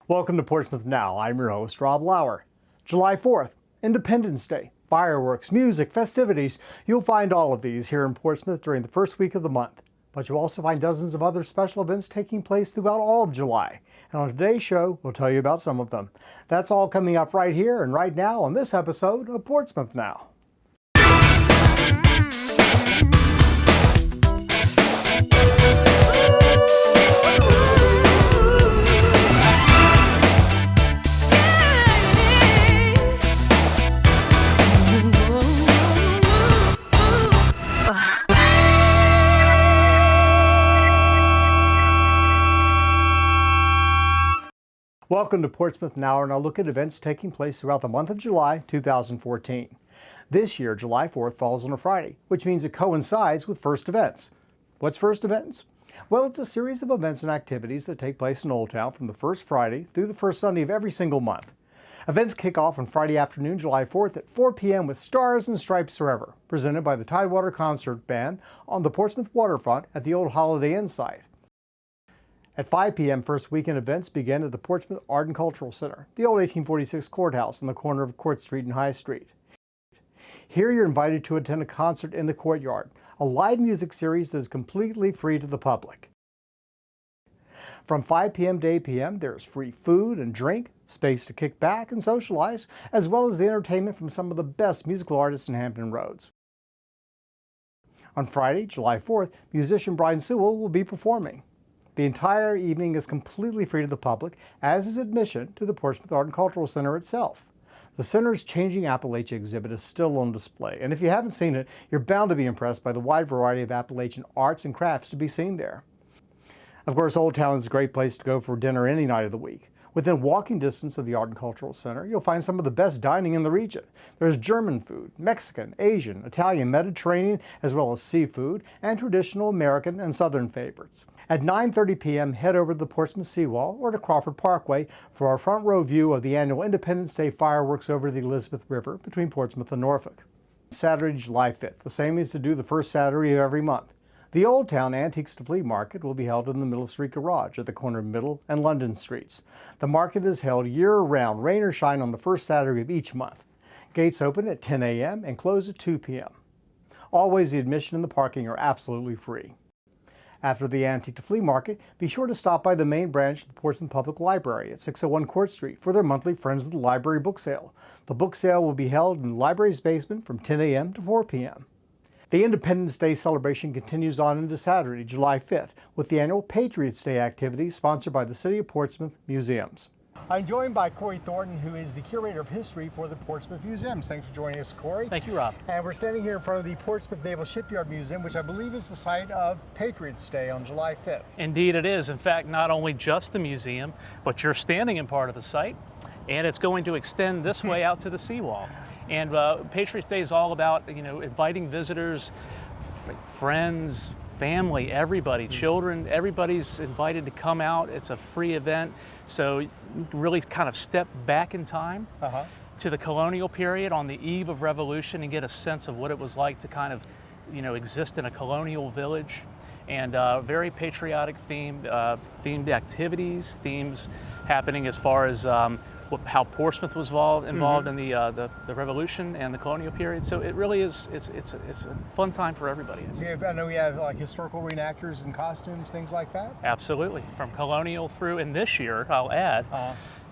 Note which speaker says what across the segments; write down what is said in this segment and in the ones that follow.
Speaker 1: Welcome to Portsmouth Now. I'm your host, Rob Lauer. July 4th, Independence Day, fireworks, music, festivities. You'll find all of these here in Portsmouth during the first week of the month. But you'll also find dozens of other special events taking place throughout all of July. And on today's show, we'll tell you about some of them. That's all coming up right here and right now on this episode of Portsmouth Now. Welcome to Portsmouth Now, and I'll look at events taking place throughout the month of July 2014. This year, July 4th falls on a Friday, which means it coincides with First Events. What's First Events? Well, it's a series of events and activities that take place in Old Town from the first Friday through the first Sunday of every single month. Events kick off on Friday afternoon, July 4th at 4 p.m. with Stars and Stripes Forever, presented by the Tidewater Concert Band on the Portsmouth waterfront at the old Holiday Inn site. At 5 p.m., first weekend events begin at the Portsmouth Art and Cultural Center, the old 1846 courthouse on the corner of Court Street and High Street. Here you're invited to attend a concert in the courtyard, a live music series that is completely free to the public. From 5 p.m. to 8 p.m., there's free food and drink, space to kick back and socialize, as well as the entertainment from some of the best musical artists in Hampton Roads. On Friday, July 4th, musician Brian Sewell will be performing. The entire evening is completely free to the public, as is admission to the Portsmouth Art and Cultural Center itself. The center's Changing Appalachia exhibit is still on display, and if you haven't seen it, you're bound to be impressed by the wide variety of Appalachian arts and crafts to be seen there. Of course, Old Town is a great place to go for dinner any night of the week. Within walking distance of the Art and Cultural Center, you'll find some of the best dining in the region. There's German food, Mexican, Asian, Italian, Mediterranean, as well as seafood, and traditional American and Southern favorites. At 9:30 p.m., head over to the Portsmouth Seawall or to Crawford Parkway for our front row view of the annual Independence Day fireworks over the Elizabeth River between Portsmouth and Norfolk. Saturday, July 5th, the same as to do the first Saturday of every month. The Old Town Antiques to Flea Market will be held in the Middle Street Garage at the corner of Middle and London Streets. The market is held year-round, rain or shine, on the first Saturday of each month. Gates open at 10 a.m. and close at 2 p.m. Always, the admission and the parking are absolutely free. After the Antique to Flea Market, be sure to stop by the main branch of the Portsmouth Public Library at 601 Court Street for their monthly Friends of the Library book sale. The book sale will be held in the library's basement from 10 a.m. to 4 p.m. The Independence Day celebration continues on into Saturday, July 5th, with the annual Patriot Day activities sponsored by the City of Portsmouth Museums. I'm joined by Corey Thornton, who is the Curator of History for the Portsmouth Museums. Thanks for joining us, Corey.
Speaker 2: Thank you, Rob.
Speaker 1: And we're standing here in front of the Portsmouth Naval Shipyard Museum, which I believe is the site of Patriots Day on July 5th.
Speaker 2: Indeed it is. In fact, not only just the museum, but you're standing in part of the site, and it's going to extend this way out to the seawall. And Patriots Day is all about, inviting visitors, friends, family, everybody, children, everybody's invited to come out. It's a free event, so you really kind of step back in time to the colonial period on the eve of Revolution and get a sense of what it was like to kind of, exist in a colonial village. And very patriotic themed activities, themes happening as far as how Portsmouth was involved in the Revolution and the colonial period. So it really is, it's a fun time for everybody.
Speaker 1: So I know we have like historical reenactors and costumes, things like that?
Speaker 2: Absolutely, from colonial through, and this year, I'll add,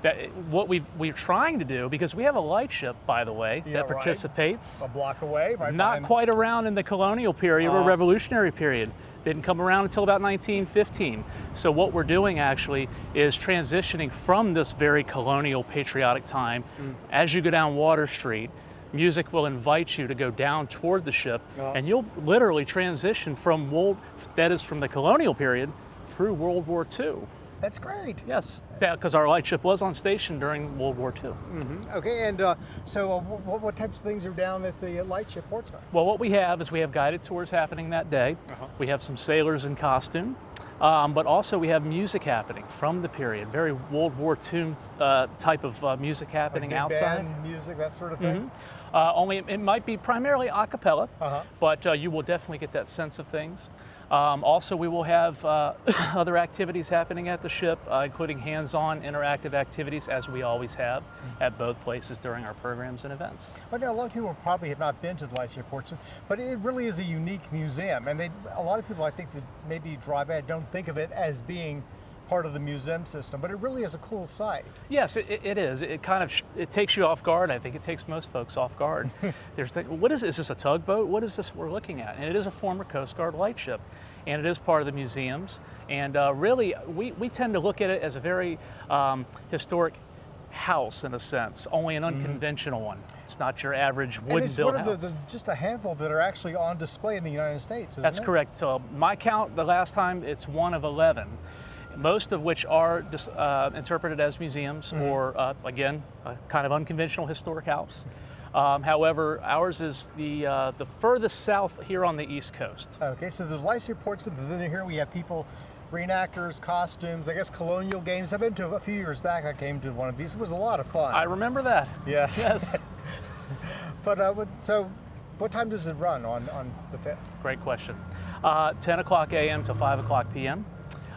Speaker 2: that what we're trying to do, because we have a lightship, by the way, that participates.
Speaker 1: A block away? Right
Speaker 2: not
Speaker 1: behind...
Speaker 2: quite around in the colonial period or Revolutionary period. Didn't come around until about 1915. So what we're doing actually is transitioning from this very colonial patriotic time. As you go down Water Street, music will invite you to go down toward the ship, and you'll literally transition from the colonial period through World War II.
Speaker 1: That's great.
Speaker 2: Yes, because our lightship was on station during World War II.
Speaker 1: Okay, and so what types of things are down at the lightship Portsmouth?
Speaker 2: Well, what we have is we have guided tours happening that day. We have some sailors in costume, but also we have music happening from the period, very World War II type of music happening
Speaker 1: like
Speaker 2: outside.
Speaker 1: Band music, that sort of thing?
Speaker 2: Only it might be primarily a cappella, but you will definitely get that sense of things. Also, we will have other activities happening at the ship, including hands-on interactive activities, as we always have at both places during our programs and events.
Speaker 1: Well, now, a lot of people probably have not been to the Lightship Portsmouth, but it really is a unique museum, and a lot of people, I think, that maybe drive by don't think of it as being part of the museum system, but it really is a cool site.
Speaker 2: Yes, it is. It kind of it takes you off guard. I think it takes most folks off guard. What is this a tugboat? What is this we're looking at? And it is a former Coast Guard lightship, and it is part of the museums. And really, we tend to look at it as a very historic house in a sense, only an unconventional one. It's not your average wood-built house.
Speaker 1: It's one of just a handful that are actually on display in the United States, isn't
Speaker 2: That's
Speaker 1: it?
Speaker 2: correct. So my count the last time, it's one of 11. Most of which are interpreted as museums or, again, a kind of unconventional historic house. However, ours is the furthest south here on the East Coast.
Speaker 1: Okay, so the Lightship Portsmouth, and then here we have people, reenactors, costumes, I guess colonial games. I've been to a few years back, I came to one of these. It was a lot of fun.
Speaker 2: I remember that.
Speaker 1: Yes.
Speaker 2: Yes.
Speaker 1: But so what time does it run on the 5th?
Speaker 2: Great question. 10 o'clock a.m. to 5 o'clock p.m.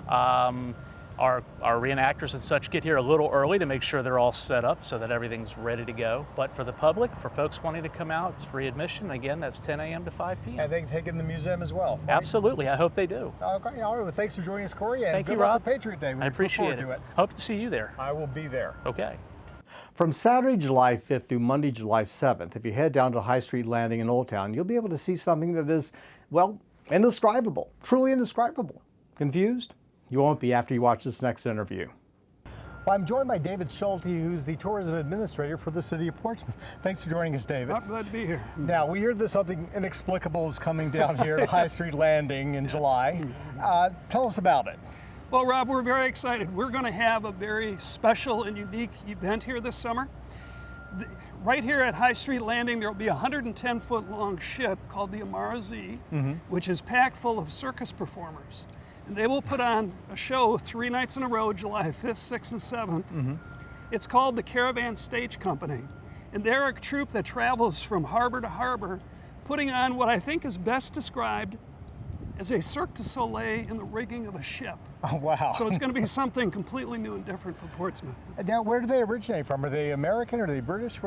Speaker 2: Our reenactors and such get here a little early to make sure they're all set up so that everything's ready to go. But for the public, for folks wanting to come out, it's free admission. Again, that's 10 a.m. to 5 p.m.
Speaker 1: And they can take it in the museum as well, right?
Speaker 2: Absolutely. I hope they do.
Speaker 1: Okay, all right. Well, thanks for joining us, Corey. And
Speaker 2: Thank
Speaker 1: good
Speaker 2: you,
Speaker 1: luck
Speaker 2: Rob.
Speaker 1: with Patriot Day. We
Speaker 2: I appreciate
Speaker 1: look forward to it.
Speaker 2: Hope to see you there.
Speaker 1: I will be there.
Speaker 2: Okay.
Speaker 1: From Saturday, July 5th through Monday, July 7th, if you head down to High Street Landing in Old Town, you'll be able to see something that is, well, indescribable, truly indescribable. Confused? You won't be after you watch this next interview. Well, I'm joined by David Schulte, who's the tourism administrator for the city of Portsmouth. Thanks for joining us, David.
Speaker 3: I'm glad to be here.
Speaker 1: Now, we hear that something inexplicable is coming down here at High Street Landing in July. Tell us about it.
Speaker 3: Well, Rob, we're very excited. We're going to have a very special and unique event here this summer. Right here at High Street Landing, there will be a 110-foot long ship called the Amara Z, which is packed full of circus performers. And they will put on a show 3 nights in a row, July 5th, 6th, and 7th. It's called the Caravan Stage Company. And they're a troupe that travels from harbor to harbor, putting on what I think is best described as a Cirque du Soleil in the rigging of a ship.
Speaker 1: Oh, wow.
Speaker 3: So it's going to be something completely new and different for Portsmouth.
Speaker 1: Now, where do they originate from? Are they American or are they British?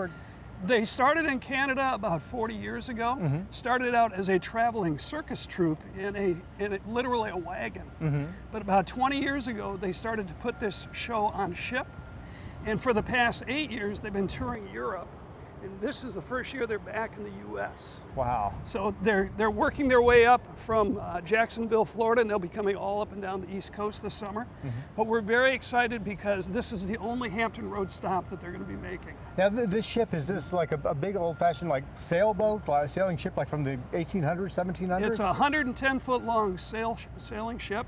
Speaker 3: They started in Canada about 40 years ago. Started out as a traveling circus troupe in literally a wagon. But about 20 years ago, they started to put this show on ship. And for the past 8 years, they've been touring Europe. And this is the first year they're back in the U.S.
Speaker 1: Wow.
Speaker 3: So they're working their way up from Jacksonville, Florida, and they'll be coming all up and down the East Coast this summer. But we're very excited because this is the only Hampton Road stop that they're going to be making.
Speaker 1: Now, this ship, is this like a big old-fashioned like sailboat, sailing ship like from the 1800s, 1700s?
Speaker 3: It's a 110-foot long sailing ship.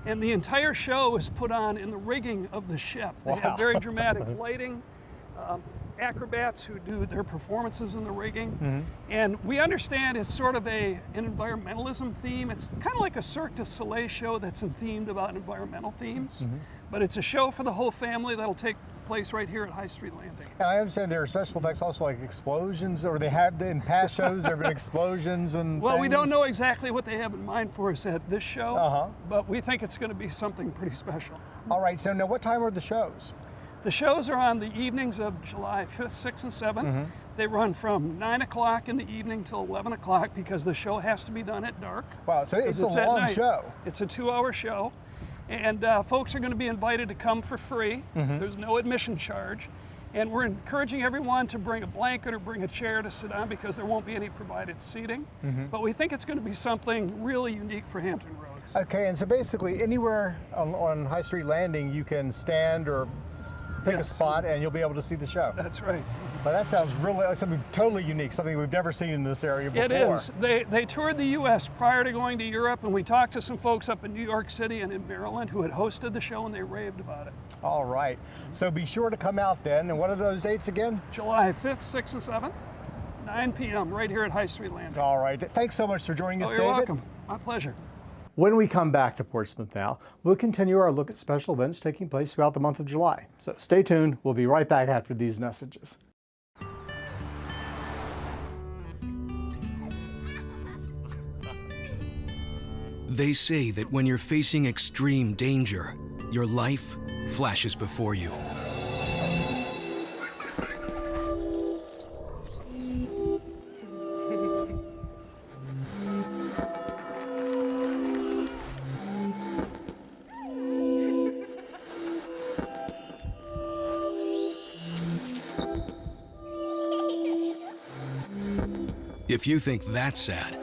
Speaker 3: And the entire show is put on in the rigging of the ship. They have very dramatic lighting, acrobats who do their performances in the rigging. And we understand it's sort of an environmentalism theme. It's kind of like a Cirque du Soleil show that's themed about environmental themes. But it's a show for the whole family that'll take place right here at High Street Landing.
Speaker 1: And I understand there are special effects also like explosions, or they had in past shows there have been explosions and
Speaker 3: Well, we don't
Speaker 1: things.
Speaker 3: know exactly what they have in mind for us at this show, but we think it's going to be something pretty special.
Speaker 1: All right, so now what time are the shows?
Speaker 3: The shows are on the evenings of July 5th, 6th, and 7th. They run from 9 o'clock in the evening till 11 o'clock because the show has to be done at dark.
Speaker 1: Wow, so it's a
Speaker 3: at
Speaker 1: long
Speaker 3: night.
Speaker 1: show.
Speaker 3: It's a 2-hour show. And folks are going to be invited to come for free. There's no admission charge. And we're encouraging everyone to bring a blanket or bring a chair to sit on because there won't be any provided seating. But we think it's going to be something really unique for Hampton Roads.
Speaker 1: Okay, and so basically anywhere on High Street Landing you can stand or pick a spot and you'll be able to see the show.
Speaker 3: That's right.
Speaker 1: But that sounds really like something totally unique, something we've never seen in this area before.
Speaker 3: It is. They toured the U.S. prior to going to Europe, and we talked to some folks up in New York City and in Maryland who had hosted the show, and they raved about it.
Speaker 1: All right. So be sure to come out then. And what are those dates again?
Speaker 3: July 5th, 6th, and 7th, 9 p.m. right here at High Street Landing.
Speaker 1: All right. Thanks so much for joining us,
Speaker 3: You're
Speaker 1: David.
Speaker 3: welcome. My pleasure.
Speaker 1: When we come back to Portsmouth Now, we'll continue our look at special events taking place throughout the month of July. So stay tuned. We'll be right back after these messages.
Speaker 4: They say that when you're facing extreme danger, your life flashes before you. If you think that's sad,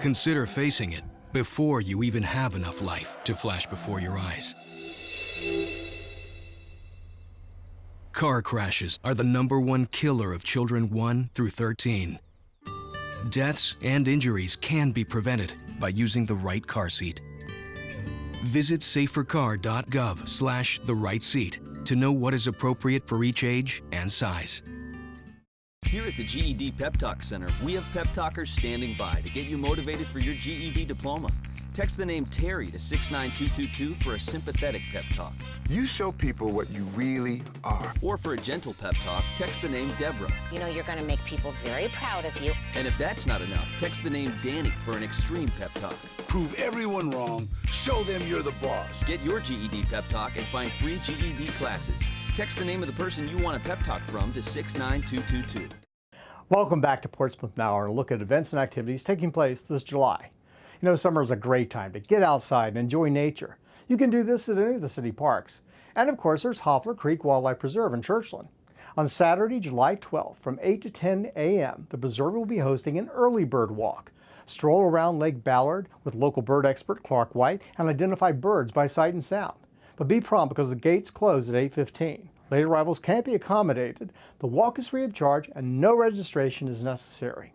Speaker 4: consider facing it before you even have enough life to flash before your eyes. Car crashes are the #1 killer of children 1 through 13. Deaths and injuries can be prevented by using the right car seat. Visit safercar.gov/the-right-seat to know what is appropriate for each age and size.
Speaker 5: Here at the GED Pep Talk Center, we have pep talkers standing by to get you motivated for your GED diploma. Text the name Terry to 69222 for a sympathetic pep talk.
Speaker 6: You show people what you really are.
Speaker 5: Or for a gentle pep talk, text the name Deborah.
Speaker 7: You know you're going to make people very proud of you.
Speaker 5: And if that's not enough, text the name Danny for an extreme pep talk.
Speaker 8: Prove everyone wrong. Show them you're the boss.
Speaker 5: Get your GED pep talk and find free GED classes. Text the name of the person you want a pep talk from to 69222.
Speaker 1: Welcome back to Portsmouth Now, and a look at events and activities taking place this July. You know, summer is a great time to get outside and enjoy nature. You can do this at any of the city parks. And of course, there's Hoffler Creek Wildlife Preserve in Churchland. On Saturday, July 12th, from 8 to 10 a.m., the preserve will be hosting an early bird walk. Stroll around Lake Ballard with local bird expert Clark White and identify birds by sight and sound. But be prompt because the gates close at 8:15. Late arrivals can't be accommodated. The walk is free of charge and no registration is necessary.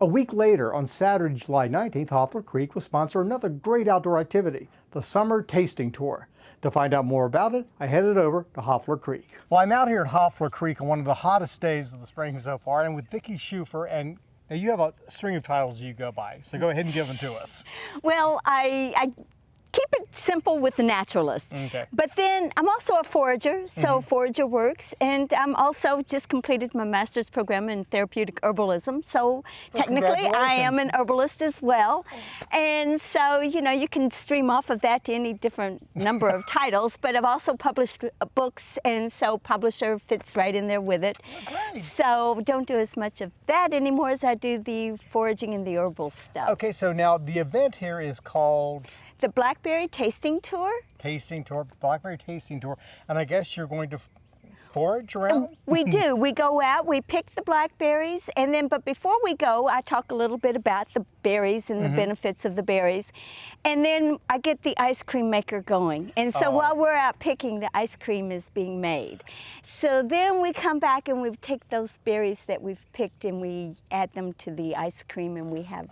Speaker 1: A week later, on Saturday, July 19th, Hoffler Creek will sponsor another great outdoor activity, the Summer Tasting Tour. To find out more about it, I headed over to Hoffler Creek. Well, I'm out here at Hoffler Creek on one of the hottest days of the spring so far, and with Vicki Schufer, and now you have a string of titles you go by, so go ahead and give them to us.
Speaker 9: Well, I keep it simple with the naturalist.
Speaker 1: Okay.
Speaker 9: But then I'm also a forager, so forager works, and I'm also just completed my master's program in therapeutic herbalism, so technically I am an herbalist as well. And so, you know, you can stream off of that to any different number of titles, but I've also published books, and so publisher fits right in there with it.
Speaker 1: Oh, great.
Speaker 9: So don't do as much of that anymore as I do the foraging and the herbal stuff.
Speaker 1: Okay, so now the event here is called
Speaker 9: The Blackberry Tasting Tour.
Speaker 1: Blackberry Tasting Tour, and I guess you're going to forage around?
Speaker 9: We do. We go out, we pick the blackberries, and then, but before we go, I talk a little bit about the berries and the benefits of the berries. And then I get the ice cream maker going. And so while we're out picking, the ice cream is being made. So then we come back and we take those berries that we've picked and we add them to the ice cream, and we have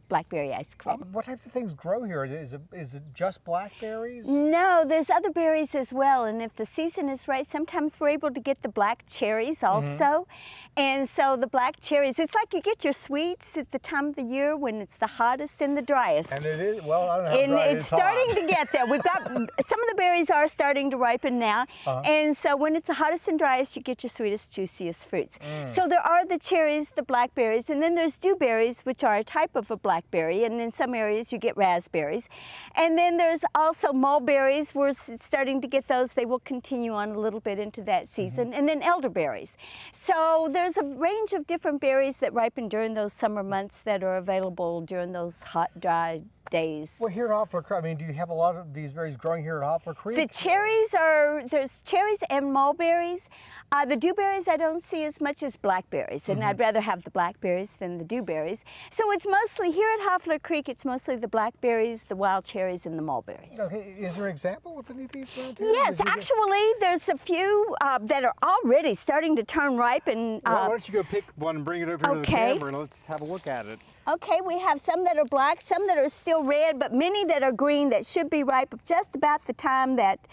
Speaker 9: blackberry ice cream.
Speaker 1: What types of things grow here? Is it just blackberries?
Speaker 9: No, there's other berries as well, and if the season is right, sometimes we're able to get the black cherries also. And so the black cherries, it's like you get your sweets at the time of the year when it's the hottest and the driest.
Speaker 1: And it is, well, I don't know how
Speaker 9: And
Speaker 1: dry
Speaker 9: it's
Speaker 1: hot.
Speaker 9: starting to get there. We've got, some of the berries are starting to ripen now. And so when it's the hottest and driest, you get your sweetest, juiciest fruits. So there are the cherries, the blackberries, and then there's dewberries, which are a type of a blackberry, and in some areas you get raspberries. And then there's also mulberries. We're starting to get those. They will continue on a little bit into that season. And then elderberries. So there's a range of different berries that ripen during those summer months that are available during those hot, dry days.
Speaker 1: Well, here at Hoffler Creek, I mean, do you have a lot of these berries growing here at Hoffler Creek?
Speaker 9: The cherries are, there's cherries and mulberries. The dewberries I don't see as much as blackberries, and I'd rather have the blackberries than the dewberries. So it's mostly, here at Hoffler Creek, it's mostly the blackberries, the wild cherries, and the mulberries.
Speaker 1: Okay, is there an example of any of these around here?
Speaker 9: Yes, actually, there's a few that are already starting to turn ripe. And
Speaker 1: well, why don't you go pick one and bring it over to the camera and let's have a look at it.
Speaker 9: Okay, we have some that are black, some that are still red, but many that are green that should be ripe just about the time that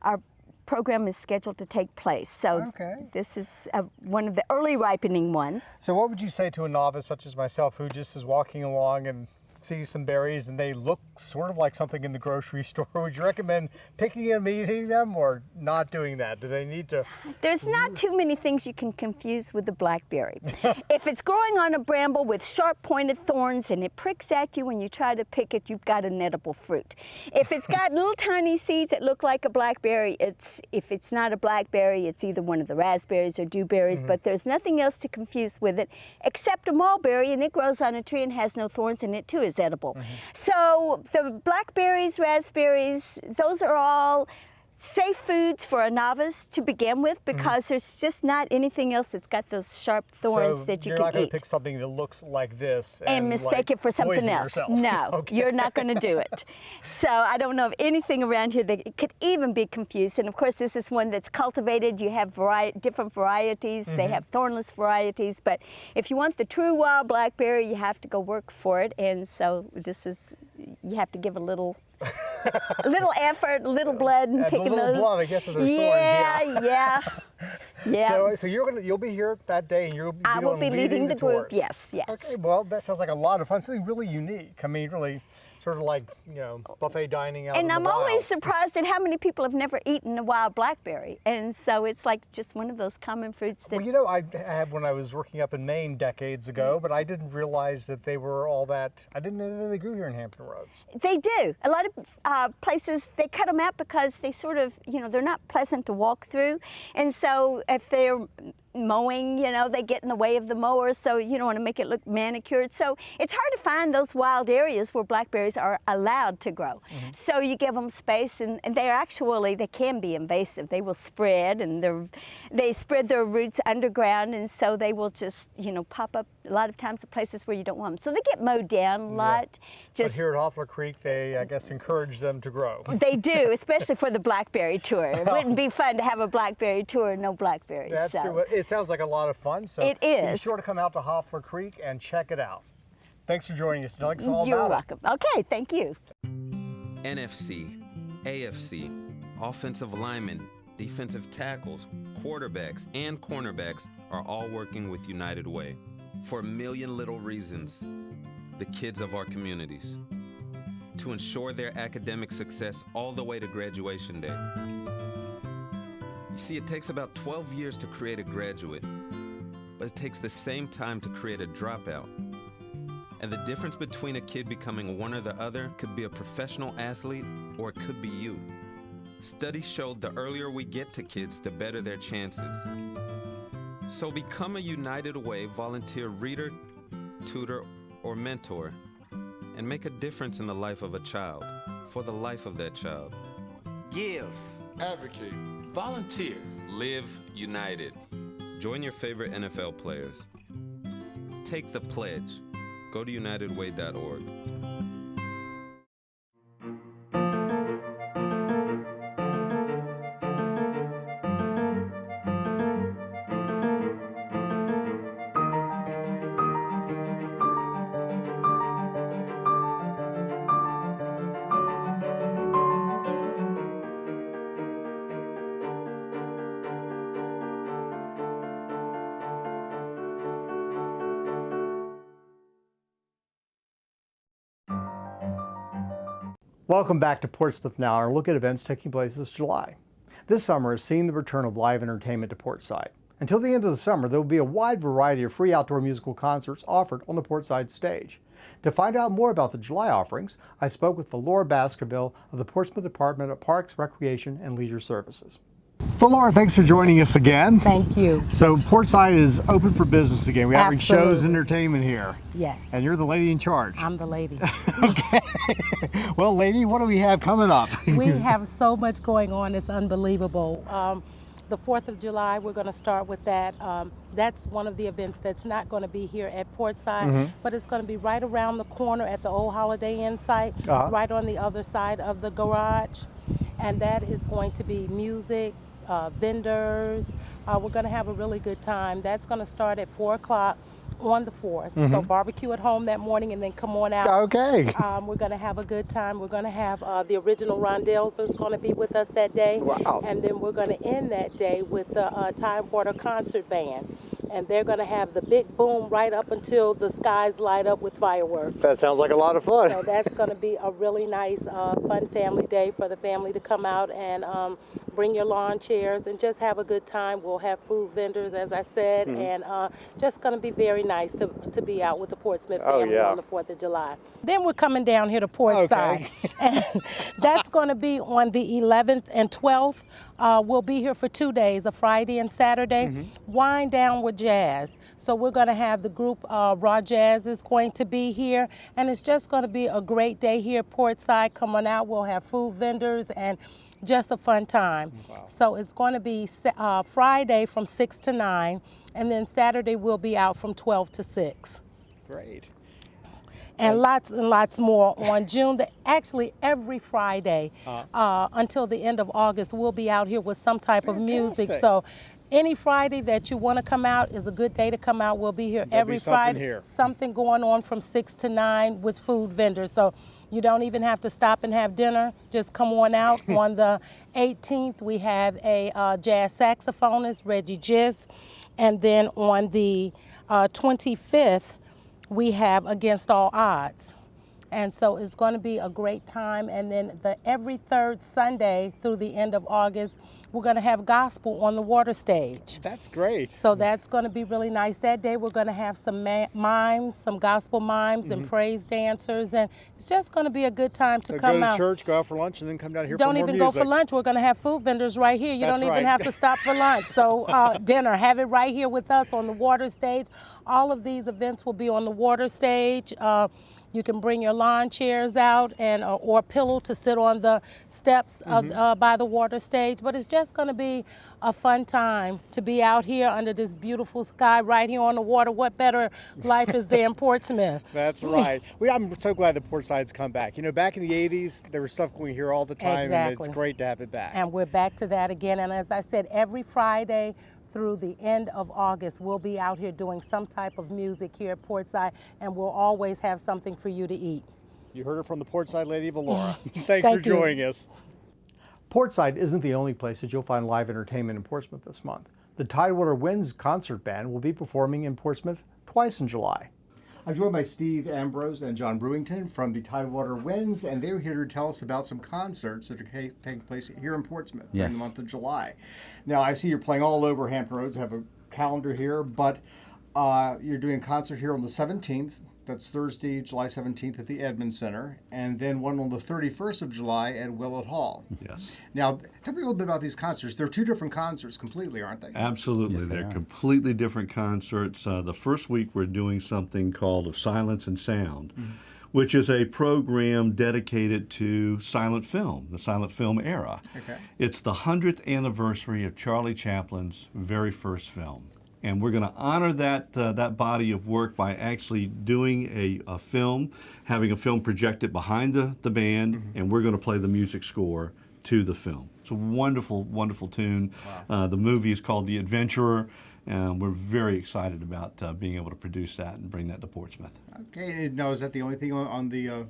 Speaker 9: our program is scheduled to take place. So this is one of the early ripening ones.
Speaker 1: So what would you say to a novice such as myself who just is walking along and see some berries and they look sort of like something in the grocery store. Would you recommend picking them, eating them, or not doing that? Do they need to?
Speaker 9: There's not too many things you can confuse with the blackberry. If it's growing on a bramble with sharp pointed thorns and it pricks at you when you try to pick it, you've got an edible fruit. If it's got little tiny seeds that look like a blackberry, if it's not a blackberry, it's either one of the raspberries or dewberries, but there's nothing else to confuse with it except a mulberry, and it grows on a tree and has no thorns, and it too is edible. So the blackberries, raspberries, those are all safe foods for a novice to begin with, because there's just not anything else that's got those sharp thorns that you
Speaker 1: you're
Speaker 9: can
Speaker 1: not going
Speaker 9: eat.
Speaker 1: to pick something that looks like this
Speaker 9: And mistake it for something else.
Speaker 1: Yourself.
Speaker 9: No,
Speaker 1: Okay.
Speaker 9: you're not going to do it. So I don't know of anything around here that could even be confused. And of course, this is one that's cultivated. You have different varieties. They have thornless varieties. But if you want the true wild blackberry, you have to go work for it. And so this is, you have to give a little effort, a little blood, and picking those.
Speaker 1: A little blood, I guess, if there's thorns.
Speaker 9: Yeah.
Speaker 1: So you'll be here that day, and
Speaker 9: I will be leading the group.
Speaker 1: tours.
Speaker 9: Yes.
Speaker 1: Okay, well, that sounds like a lot of fun. Something really unique. I mean, really sort of like, buffet dining out in
Speaker 9: And
Speaker 1: the
Speaker 9: I'm
Speaker 1: wild.
Speaker 9: always surprised at how many people have never eaten a wild blackberry. And so it's like just one of those common fruits that...
Speaker 1: Well, I had when I was working up in Maine decades ago, but I didn't realize that they were all that. I didn't know that they grew here in Hampton Roads.
Speaker 9: They do. A lot of places, they cut them out because they sort of, they're not pleasant to walk through. And so if they're mowing, they get in the way of the mower, so you don't want to make it look manicured. So it's hard to find those wild areas where blackberries are allowed to grow. So you give them space, and they can be invasive. They will spread, and they spread their roots underground, and so they will just, pop up a lot of times at places where you don't want them. So they get mowed down a lot.
Speaker 1: But here at Hoffler Creek, they, I guess, encourage them to grow.
Speaker 9: They do, especially for the blackberry tour. It wouldn't be fun to have a blackberry tour and no blackberries.
Speaker 1: It sounds like a lot of fun. So
Speaker 9: it is.
Speaker 1: Be sure to come out to Hoffler Creek and check it out. Thanks for joining us. Tell us all
Speaker 9: You're
Speaker 1: about
Speaker 9: welcome. Okay, thank you.
Speaker 5: NFC, AFC, offensive linemen, defensive tackles, quarterbacks, and cornerbacks are all working with United Way for a million little reasons. The kids of our communities, to ensure their academic success all the way to graduation day. You see, it takes about 12 years to create a graduate, but it takes the same time to create a dropout. And the difference between a kid becoming one or the other could be a professional athlete, or it could be you. Studies showed the earlier we get to kids, the better their chances. So become a United Way volunteer reader, tutor, or mentor, and make a difference in the life of a child, for the life of that child.
Speaker 8: Give. Advocate.
Speaker 5: Volunteer. Live united. Join your favorite NFL players. Take the pledge. Go to unitedway.org.
Speaker 1: Welcome back to Portsmouth Now, and a look at events taking place this July. This summer has seen the return of live entertainment to Portside. Until the end of the summer, there will be a wide variety of free outdoor musical concerts offered on the Portside stage. To find out more about the July offerings, I spoke with Laura Baskerville of the Portsmouth Department of Parks, Recreation, and Leisure Services. So Laura, thanks for joining us again.
Speaker 10: Thank you.
Speaker 1: So Portside is open for business again. We have shows and entertainment here.
Speaker 10: Yes.
Speaker 1: And you're the lady in charge.
Speaker 10: I'm the lady.
Speaker 1: Okay. Well, lady, what do we have coming up?
Speaker 10: We have so much going on. It's unbelievable. The 4th of July, we're going to start with that. That's one of the events that's not going to be here at Portside, but it's going to be right around the corner at the old Holiday Inn site, right on the other side of the garage. And that is going to be music, vendors. We're going to have a really good time. That's going to start at 4 o'clock on the 4th. So barbecue at home that morning and then come on out.
Speaker 1: Okay.
Speaker 10: We're going to have a good time. We're going to have the original Rondelles is going to be with us that day.
Speaker 1: Wow.
Speaker 10: And then we're going to end that day with the Tidewater Concert Band. And they're going to have the big boom right up until the skies light up with fireworks.
Speaker 1: That sounds like a lot of fun.
Speaker 10: So that's going to be a really nice, fun family day for the family to come out and bring your lawn chairs and just have a good time. We'll have food vendors, as I said, and just going to be very nice to be out with the Portsmouth family on the 4th of July. Then we're coming down here to Portside. And that's going to be on the 11th and 12th. We'll be here for 2 days, a Friday and Saturday. Wind down with jazz. So we're going to have the group Raw Jazz is going to be here, and it's just going to be a great day here at Portside. Come on out. We'll have food vendors and just a fun time.
Speaker 1: Wow.
Speaker 10: So it's going to be Friday from 6 to 9, and then Saturday we'll be out from 12 to 6.
Speaker 1: Great.
Speaker 10: And lots more on June. Actually, every Friday until the end of August, we'll be out here with some type of music. So any Friday that you want to come out is a good day to come out. We'll be here every Friday. Something going on from 6 to 9 with food vendors. So you don't even have to stop and have dinner. Just come on out. On the 18th, we have a jazz saxophonist, Reggie Giz. And then on the 25th, we have Against All Odds. And so it's going to be a great time. And then every third Sunday through the end of August, we're going to have gospel on the water stage.
Speaker 1: That's great.
Speaker 10: So that's going to be really nice. That day we're going to have some mimes, some gospel mimes and praise dancers. And it's just going to be a good time to come out.
Speaker 1: Go to church, go out for lunch, and then come down here for
Speaker 10: Don't
Speaker 1: more
Speaker 10: even
Speaker 1: music.
Speaker 10: go for lunch. We're going to have food vendors right here. You
Speaker 1: That's
Speaker 10: don't even
Speaker 1: right.
Speaker 10: have to stop for lunch. So dinner, have it right here with us on the water stage. All of these events will be on the water stage. You can bring your lawn chairs out and or a pillow to sit on the steps of, by the water stage. But it's just going to be a fun time to be out here under this beautiful sky right here on the water. What better life is there in Portsmouth?
Speaker 1: That's right. I'm so glad that Portside's come back. You know, back in the 80s, there was stuff going here all the time, and it's great to have it back.
Speaker 10: And we're back to that again. And as I said, every Friday through the end of August, we'll be out here doing some type of music here at Portside, and we'll always have something for you to eat.
Speaker 1: You heard it from the Portside lady, Valora. Thanks for joining us. Portside isn't the only place that you'll find live entertainment in Portsmouth this month. The Tidewater Winds concert band will be performing in Portsmouth twice in July. I'm joined by Steve Ambrose and John Brewington from the Tidewater Winds, and they're here to tell us about some concerts that are taking place here in Portsmouth in the month of July. Now, I see you're playing all over Hampton Roads. I have a calendar here, but you're doing a concert here on the 17th. That's Thursday, July 17th at the Edmund Center, and then one on the 31st of July at Willett Hall.
Speaker 11: Yes.
Speaker 1: Now, tell me a little bit about these concerts. They're two different concerts completely, aren't they?
Speaker 11: Absolutely.
Speaker 12: Yes,
Speaker 11: They're completely different concerts. The first week we're doing something called Of Silence and Sound, which is a program dedicated to silent film, the silent film era.
Speaker 1: Okay.
Speaker 11: It's the 100th anniversary of Charlie Chaplin's very first film. And we're going to honor that body of work by actually doing a film, having a film projected behind the band, and we're going to play the music score to the film. It's a wonderful, wonderful tune.
Speaker 1: Wow.
Speaker 11: The movie is called The Adventurer, and we're very excited about being able to produce that and bring that to Portsmouth.
Speaker 1: Okay, now is that the only thing on the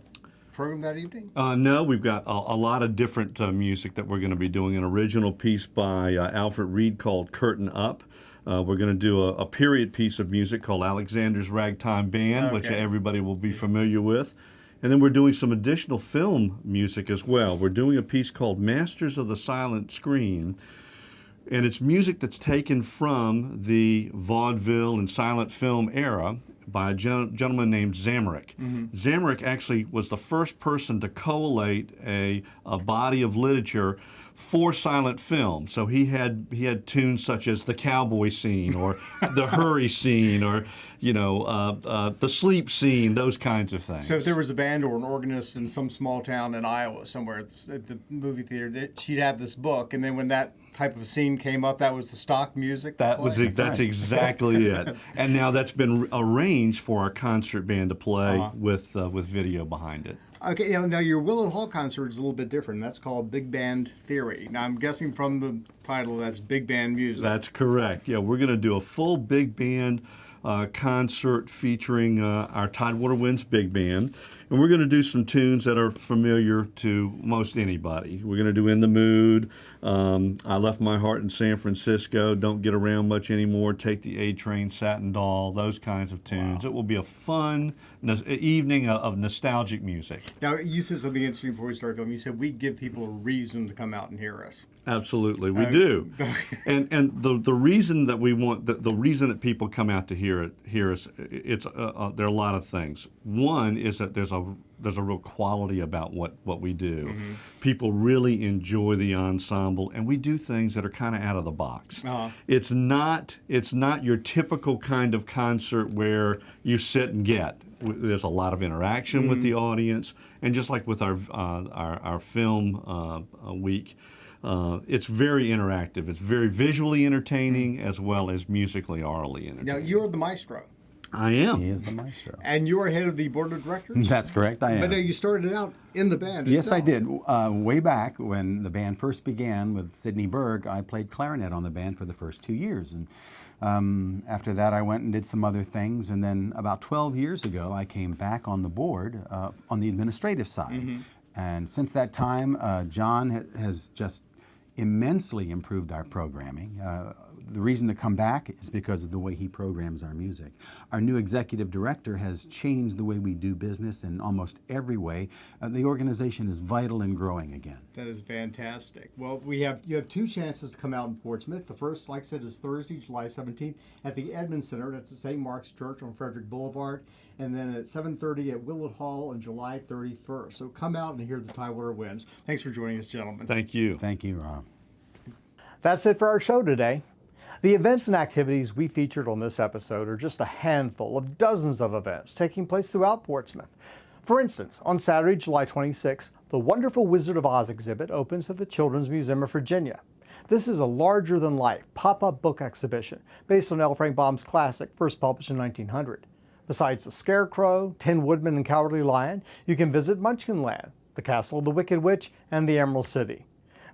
Speaker 1: program that evening?
Speaker 11: No, we've got a lot of different music that we're going to be doing. An original piece by Alfred Reed called Curtain Up. We're going to do a period piece of music called Alexander's Ragtime Band, which everybody will be familiar with. And then we're doing some additional film music as well. We're doing a piece called Masters of the Silent Screen, and it's music that's taken from the vaudeville and silent film era by a gentleman named Zamerick. Zamerick actually was the first person to collate a body of literature for silent film. So he had tunes such as the cowboy scene or the hurry scene or the sleep scene, those kinds of things.
Speaker 1: So if there was a band or an organist in some small town in Iowa somewhere at the movie theater, she'd have this book, and then when that type of scene came up, that was the stock music?
Speaker 11: That's exactly it. And now that's been arranged for our concert band to play with video behind it.
Speaker 1: Okay, now your Willett Hall concert is a little bit different. That's called Big Band Theory. Now I'm guessing from the title that's big band music.
Speaker 11: That's correct. Yeah, we're going to do a full big band concert featuring our Tidewater Winds Big Band. And we're going to do some tunes that are familiar to most anybody. We're going to do In the Mood, I Left My Heart in San Francisco, Don't Get Around Much Anymore, Take the A Train, Satin Doll, those kinds of tunes. Wow. It will be a fun evening of nostalgic music.
Speaker 1: Now, you said something interesting before we started filming. You said we give people a reason to come out and hear us.
Speaker 11: Absolutely, we do. and the reason that we want, the reason that people come out to hear us, there are a lot of things. One is that there's a real quality about what we do. Mm-hmm. People really enjoy the ensemble, and we do things that are kind of out of the box. Uh-huh. It's not your typical kind of concert where you sit and get. There's a lot of interaction with the audience, and just like with our film week. It's very interactive. It's very visually entertaining as well as musically, aurally entertaining.
Speaker 1: Now, you're the maestro.
Speaker 11: I am.
Speaker 12: He is the maestro.
Speaker 1: And you're head of the board of directors?
Speaker 12: That's correct, I am.
Speaker 1: But you started out in the band
Speaker 12: Yes,
Speaker 1: itself.
Speaker 12: I did. Way back when the band first began with Sidney Berg, I played clarinet on the band for the first 2 years. And after that, I went and did some other things. And then about 12 years ago, I came back on the board on the administrative side. Mm-hmm. And since that time, John has just immensely improved our programming. The reason to come back is because of the way he programs our music. Our new executive director has changed the way we do business in almost every way. The organization is vital and growing again.
Speaker 1: That is fantastic. Well, you have two chances to come out in Portsmouth. The first, like I said, is Thursday, July 17th at the Edmund Center. That's at St. Mark's Church on Frederick Boulevard. And then at 7:30 at Willett Hall on July 31st. So come out and hear the Tidewater Winds. Thanks for joining us, gentlemen.
Speaker 11: Thank you.
Speaker 12: Thank you, Rob.
Speaker 1: That's it for our show today. The events and activities we featured on this episode are just a handful of dozens of events taking place throughout Portsmouth. For instance, on Saturday, July 26th, the Wonderful Wizard of Oz exhibit opens at the Children's Museum of Virginia. This is a larger-than-life pop-up book exhibition based on L. Frank Baum's classic, first published in 1900. Besides the Scarecrow, Tin Woodman, and Cowardly Lion, you can visit Munchkinland, the Castle of the Wicked Witch, and the Emerald City.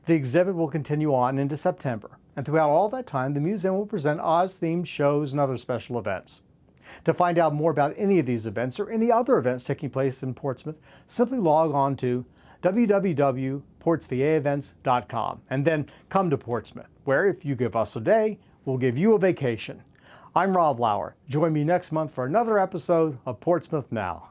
Speaker 1: The exhibit will continue on into September, and throughout all that time, the museum will present Oz-themed shows and other special events. To find out more about any of these events or any other events taking place in Portsmouth, simply log on to www.portsvaevents.com and then come to Portsmouth, where if you give us a day, we'll give you a vacation. I'm Rob Lauer. Join me next month for another episode of Portsmouth Now.